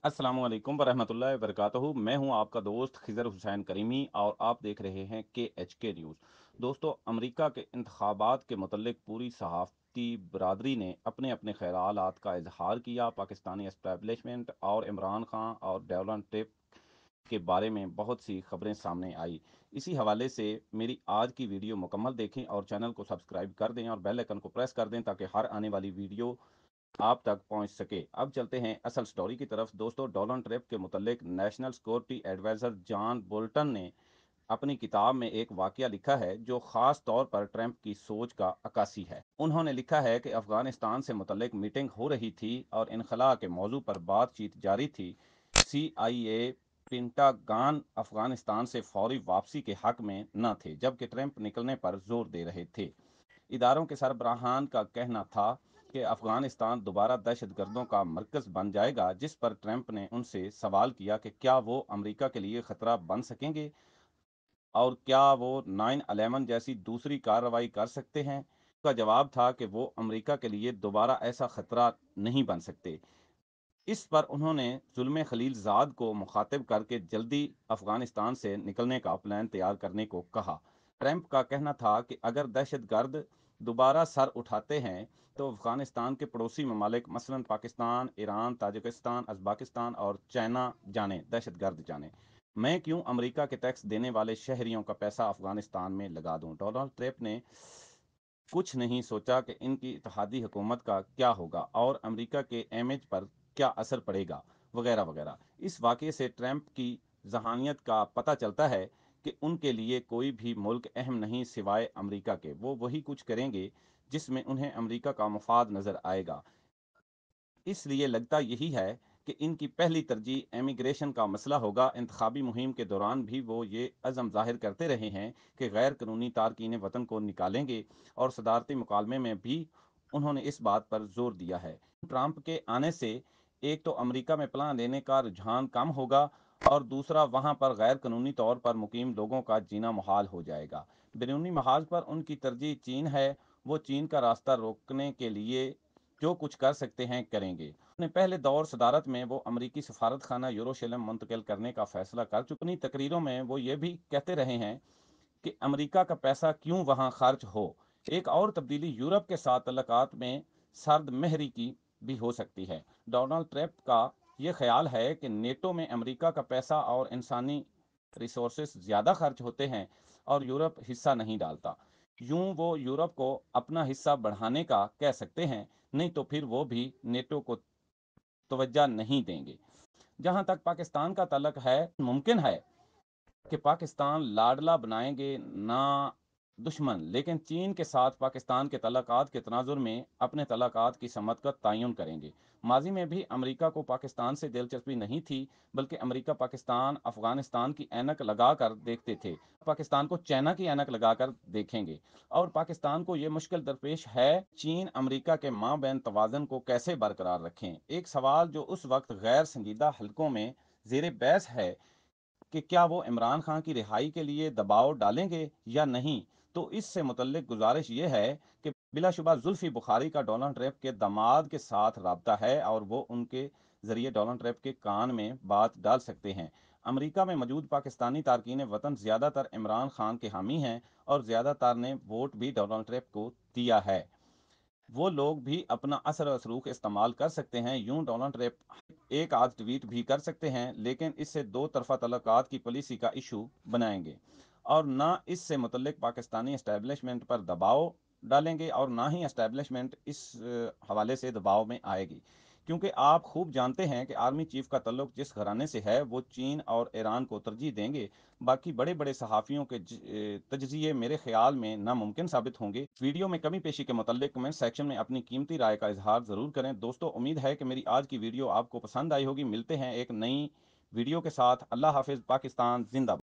अस्सलामुअलैकुम वरहमतुल्लाहि वबरकातुहू। मैं हूं आपका दोस्त खिज़र हुसैन करीमी और आप देख रहे हैं KHK न्यूज़। दोस्तों, अमेरिका के इंतखाबात के मुतल्लिक पूरी सहाफ़ती बरादरी ने अपने अपने ख़यालात का इजहार किया। पाकिस्तानी एस्टैब्लिशमेंट और इमरान खान और डोनाल्ड ट्रंप के बारे में बहुत सी खबरें सामने आई। इसी हवाले से मेरी आज की वीडियो मुकम्मल देखें और चैनल को सब्सक्राइब कर दें और बेल आइकन को प्रेस कर दें ताकि हर आने वाली वीडियो आप तक पहुंच सके। अब चलते हैं असल स्टोरी की तरफ। दोस्तों, डोनाल्ड ट्रंप के मुतल्लिक national security adviser John Bolton ने अपनी किताब में एक वाकया लिखा है जो ख़ास तौर पर ट्रंप की सोच का अक्कासी है। उन्होंने लिखा है कि अफ़गानिस्तान से मुतल्लिक मीटिंग हो रही थी और इनखला के मौजू पर बातचीत जारी थी। CIA, पेंटागन अफ़गानिस्तान से फौरी वापसी के हक में न थे, जबकि ट्रंप निकलने पर जोर दे रहे थे। इदारों के सरबराहान का कहना था कि अफ़गानिस्तान दोबारा दहशतगर्दों का मरकज़ बन जाएगा, जिस पर ट्रंप ने उनसे सवाल किया कि क्या वो अमेरिका के लिए ख़तरा बन सकेंगे और क्या वो 9/11 जैसी दूसरी कार्रवाई कर सकते हैं। उसका जवाब था कि वो अमेरिका के लिए दोबारा ऐसा ख़तरा नहीं बन सकते। इस पर उन्होंने जुल्म खलीलज़ाद को मुखातिब करके जल्दी अफ़गानिस्तान से निकलने का प्लान तैयार करने को कहा। ट्रंप का कहना था कि अगर दहशतगर्द दोबारा सर उठाते हैं तो अफ़गानिस्तान के पड़ोसी ममालिक मसलन पाकिस्तान, ईरान, ताजिकिस्तान, उज़्बेकिस्तान और चाइना जाने दहशतगर्द जाने। मैं क्यों अमेरिका के टैक्स देने वाले शहरियों का पैसा अफ़गानिस्तान में लगा दूं। डोनाल्ड ट्रंप ने कुछ नहीं सोचा कि इनकी इत्तेहादी हुकूमत का क्या होगा और अमेरिका के इमेज पर क्या असर पड़ेगा, वगैरह वगैरह। इस वाक़ये से ट्रंप की ज़हानियत का पता चलता है कि उनके लिए कोई भी मुल्क अहम नहीं सिवाय अमेरिका के। वो वही कुछ करेंगे जिसमें उन्हें अमेरिका का मफाद नज़र आएगा। इसलिए लगता यही है कि इनकी पहली तरजीह इमिग्रेशन का मसला होगा। इंतखाबी मुहिम के दौरान भी वो ये अज़म ज़ाहिर करते रहे हैं कि गैर कानूनी तारकीन वतन को निकालेंगे और सदारती मुकालमे में भी उन्होंने इस बात पर जोर दिया है। ट्रंप के आने से एक तो अमेरिका में पनाह लेने का रुझान कम होगा और दूसरा वहाँ पर गैर कानूनी तौर पर मुकीम लोगों का जीना मुहाल हो जाएगा। बैरूनी महाज पर उनकी तरजीह चीन है। वो चीन का रास्ता रोकने के लिए जो कुछ कर सकते हैं करेंगे। अपने पहले दौर सदारत में वो अमरीकी सफारत खाना यरूशलेम मुंतकिल करने का फैसला कर चुके। अपनी तकरीरों में वो ये भी कहते रहे हैं कि अमेरिका का पैसा क्यों वहां खर्च हो। एक और तब्दीली यूरोप के साथ तल्लुकात में सर्द महरी की भी हो सकती है। डोनाल्ड ट्रंप का ये ख्याल है कि नेटो में अमेरिका का पैसा और इंसानी रिसोर्सेस ज़्यादा खर्च होते हैं और यूरोप हिस्सा नहीं डालता। यूं वो यूरोप को अपना हिस्सा बढ़ाने का कह सकते हैं, नहीं तो फिर वो भी नेटो को तवज्जो नहीं देंगे। जहां तक पाकिस्तान का तल्लक है, मुमकिन है कि पाकिस्तान लाडला बनाएंगे ना दुश्मन, लेकिन चीन के साथ पाकिस्तान के तल्लकात के तनाजुर में अपने तल्लकात की समत का तयन करेंगे। माजी में भी अमेरिका को पाकिस्तान से दिलचस्पी नहीं थी, बल्कि अमेरिका पाकिस्तान अफगानिस्तान की ऐनक लगा कर देखते थे। पाकिस्तान को चाइना की ऐनक लगाकर देखेंगे और पाकिस्तान को ये मुश्किल दरपेश है चीन अमेरिका के माबैन तवाज़ुन को कैसे बरकरार रखें। एक सवाल जो उस वक्त गैर संजीदा हलकों में जेर बहस है कि क्या वो इमरान खान की रिहाई के लिए दबाव डालेंगे या नहीं। तो इससे मुतल्लिक गुजारिश ये है कि बिलाशुबा जुल्फी बुखारी का डोनाल्ड ट्रंप के दामाद के साथ रबता है और वो उनके ज़रिए डोनाल्ड ट्रंप के कान में बात डाल सकते हैं। अमेरिका में मौजूद पाकिस्तानी तारकीन वतन ज़्यादातर इमरान खान के हामी हैं और ज़्यादातर ने वोट भी डोनाल्ड ट्रंप को दिया है। वो लोग भी अपना असर और सलूक इस्तेमाल कर सकते हैं। यूं डोनाल्ड ट्रंप एक आध ट्वीट भी कर सकते हैं, लेकिन इससे दो तरफा तल्लुकात की पॉलिसी का इशू बनाएंगे और ना इससे मुतल्लिक पाकिस्तानी इस्टेब्लिशमेंट पर दबाव डालेंगे और ना ही इस्टेब्लिशमेंट इस हवाले से दबाव में आएगी। क्योंकि आप खूब जानते हैं कि आर्मी चीफ का तल्लुक जिस घराने से है वो चीन और ईरान को तरजीह देंगे। बाकी बड़े बड़े सहाफ़ियों के तजज़िये मेरे ख्याल में नामुमकिन साबित होंगे। वीडियो में कमी पेशी के मुतल्लिक कमेंट सेक्शन में अपनी कीमती राय का इजहार ज़रूर करें। दोस्तों, उम्मीद है कि मेरी आज की वीडियो आपको पसंद आई होगी। मिलते हैं एक नई वीडियो के साथ। अल्लाह हाफिज़। पाकिस्तान जिंदाबाद।